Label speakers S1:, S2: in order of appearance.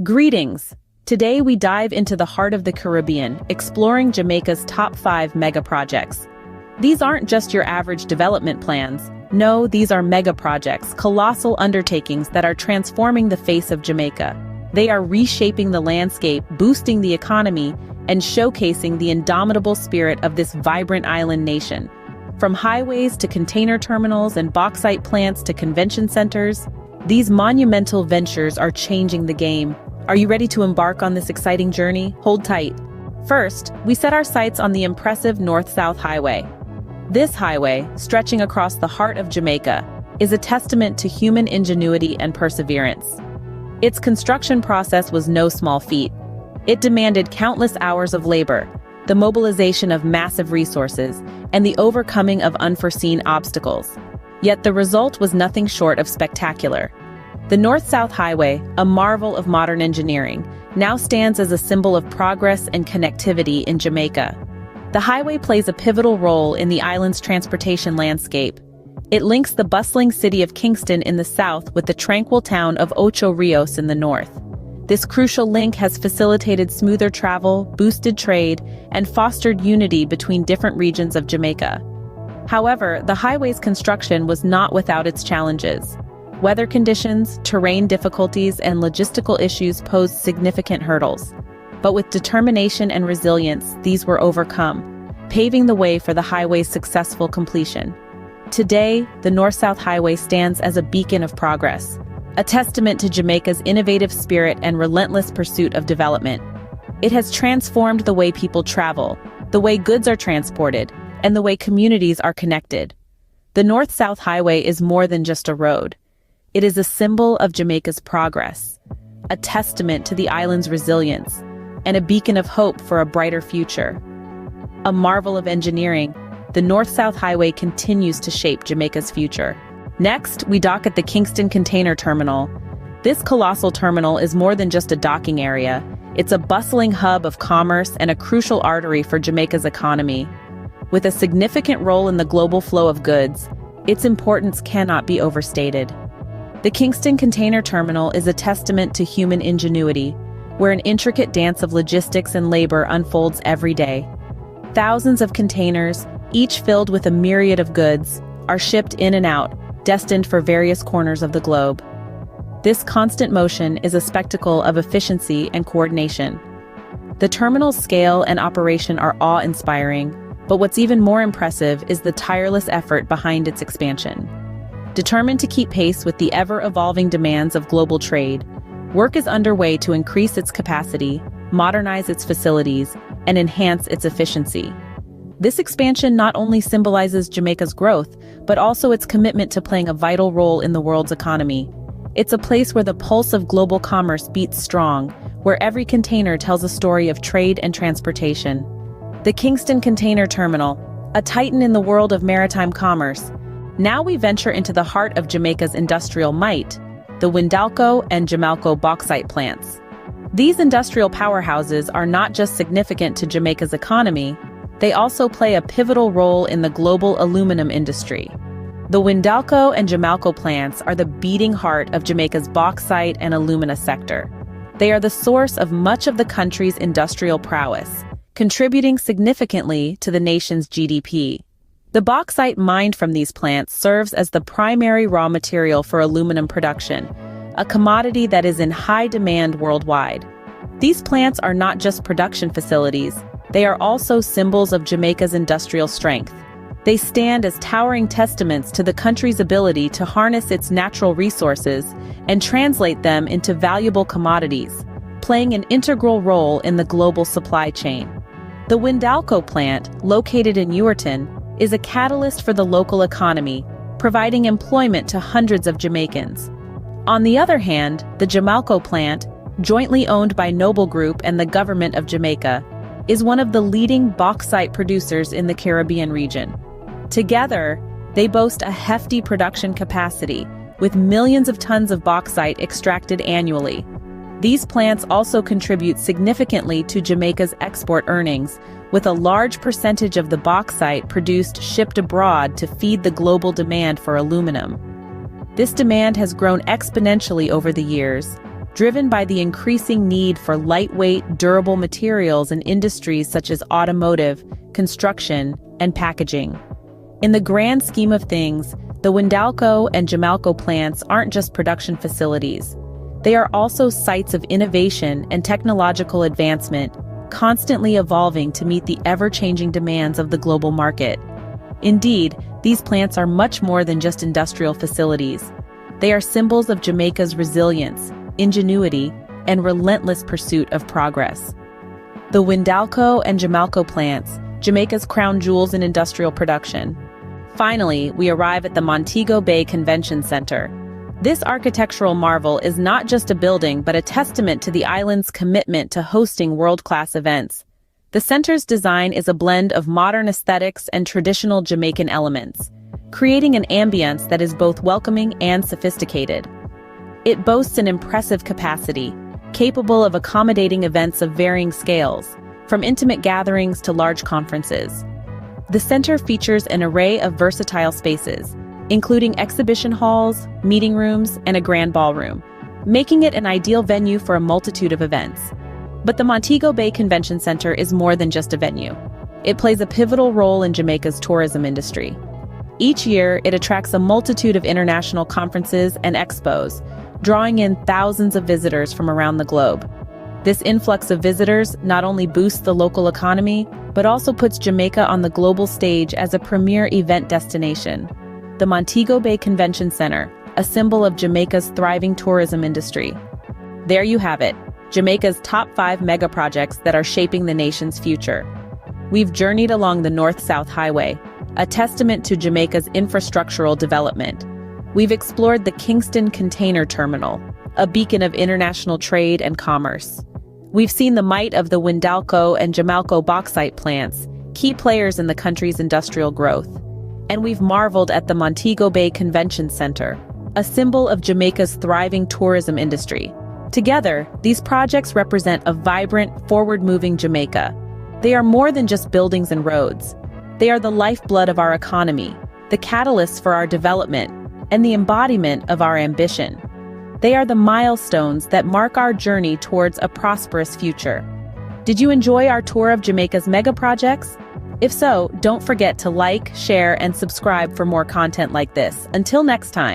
S1: Greetings! Today we dive into the heart of the Caribbean, exploring Jamaica's top 5 mega projects. These aren't just your average development plans. No, these are mega projects, colossal undertakings that are transforming the face of Jamaica. They are reshaping the landscape, boosting the economy, and showcasing the indomitable spirit of this vibrant island nation. From highways to container terminals and bauxite plants to convention centers, these monumental ventures are changing the game. Are you ready to embark on this exciting journey? Hold tight. First, we set our sights on the impressive North-South Highway. This highway, stretching across the heart of Jamaica, is a testament to human ingenuity and perseverance. Its construction process was no small feat. It demanded countless hours of labor, the mobilization of massive resources, and the overcoming of unforeseen obstacles. Yet the result was nothing short of spectacular. The North-South Highway, a marvel of modern engineering, now stands as a symbol of progress and connectivity in Jamaica. The highway plays a pivotal role in the island's transportation landscape. It links the bustling city of Kingston in the south with the tranquil town of Ocho Rios in the north. This crucial link has facilitated smoother travel, boosted trade, and fostered unity between different regions of Jamaica. However, the highway's construction was not without its challenges. Weather conditions, terrain difficulties, and logistical issues posed significant hurdles. But with determination and resilience, these were overcome, paving the way for the highway's successful completion. Today, the North-South Highway stands as a beacon of progress, a testament to Jamaica's innovative spirit and relentless pursuit of development. It has transformed the way people travel, the way goods are transported, and the way communities are connected. The North-South Highway is more than just a road. It is a symbol of Jamaica's progress, a testament to the island's resilience, and a beacon of hope for a brighter future. A marvel of engineering, the North-South Highway continues to shape Jamaica's future. Next, we dock at the Kingston Container Terminal. This colossal terminal is more than just a docking area. It's a bustling hub of commerce and a crucial artery for Jamaica's economy. With a significant role in the global flow of goods, its importance cannot be overstated. The Kingston Container Terminal is a testament to human ingenuity, where an intricate dance of logistics and labor unfolds every day. Thousands of containers, each filled with a myriad of goods, are shipped in and out, destined for various corners of the globe. This constant motion is a spectacle of efficiency and coordination. The terminal's scale and operation are awe-inspiring, but what's even more impressive is the tireless effort behind its expansion. Determined to keep pace with the ever-evolving demands of global trade, work is underway to increase its capacity, modernize its facilities, and enhance its efficiency. This expansion not only symbolizes Jamaica's growth, but also its commitment to playing a vital role in the world's economy. It's a place where the pulse of global commerce beats strong, where every container tells a story of trade and transportation. The Kingston Container Terminal, a titan in the world of maritime commerce. Now we venture into the heart of Jamaica's industrial might, the Windalco and Jamalco bauxite plants. These industrial powerhouses are not just significant to Jamaica's economy, they also play a pivotal role in the global aluminum industry. The Windalco and Jamalco plants are the beating heart of Jamaica's bauxite and alumina sector. They are the source of much of the country's industrial prowess, contributing significantly to the nation's GDP. The bauxite mined from these plants serves as the primary raw material for aluminum production, a commodity that is in high demand worldwide. These plants are not just production facilities, they are also symbols of Jamaica's industrial strength. They stand as towering testaments to the country's ability to harness its natural resources and translate them into valuable commodities, playing an integral role in the global supply chain. The Windalco plant, located in Uwerton, is a catalyst for the local economy, providing employment to hundreds of Jamaicans. On the other hand, the Jamalco plant, jointly owned by Noble Group and the government of Jamaica, is one of the leading bauxite producers in the Caribbean region. Together, they boast a hefty production capacity, with millions of tons of bauxite extracted annually. These plants also contribute significantly to Jamaica's export earnings, with a large percentage of the bauxite produced shipped abroad to feed the global demand for aluminum. This demand has grown exponentially over the years, driven by the increasing need for lightweight, durable materials in industries such as automotive, construction, and packaging. In the grand scheme of things, the Windalco and Jamalco plants aren't just production facilities. They are also sites of innovation and technological advancement, constantly evolving to meet the ever-changing demands of the global market. Indeed, these plants are much more than just industrial facilities. They are symbols of Jamaica's resilience, ingenuity, and relentless pursuit of progress. The Windalco and Jamalco plants, Jamaica's crown jewels in industrial production. Finally, we arrive at the Montego Bay Convention Center. This architectural marvel is not just a building but a testament to the island's commitment to hosting world-class events. The center's design is a blend of modern aesthetics and traditional Jamaican elements, creating an ambience that is both welcoming and sophisticated. It boasts an impressive capacity, capable of accommodating events of varying scales, from intimate gatherings to large conferences. The center features an array of versatile spaces, including exhibition halls, meeting rooms, and a grand ballroom, making it an ideal venue for a multitude of events. But the Montego Bay Convention Center is more than just a venue. It plays a pivotal role in Jamaica's tourism industry. Each year, it attracts a multitude of international conferences and expos, drawing in thousands of visitors from around the globe. This influx of visitors not only boosts the local economy, but also puts Jamaica on the global stage as a premier event destination. The Montego Bay Convention Center, a symbol of Jamaica's thriving tourism industry. There you have it, Jamaica's top 5 mega projects that are shaping the nation's future. We've journeyed along the North-South Highway, a testament to Jamaica's infrastructural development. We've explored the Kingston Container Terminal, a beacon of international trade and commerce. We've seen the might of the Windalco and Jamalco bauxite plants, key players in the country's industrial growth. And we've marveled at the Montego Bay Convention Center, a symbol of Jamaica's thriving tourism industry. Together, these projects represent a vibrant, forward-moving Jamaica. They are more than just buildings and roads. They are the lifeblood of our economy, the catalyst for our development, and the embodiment of our ambition. They are the milestones that mark our journey towards a prosperous future. Did you enjoy our tour of Jamaica's mega projects? If so, don't forget to like, share, and subscribe for more content like this. Until next time.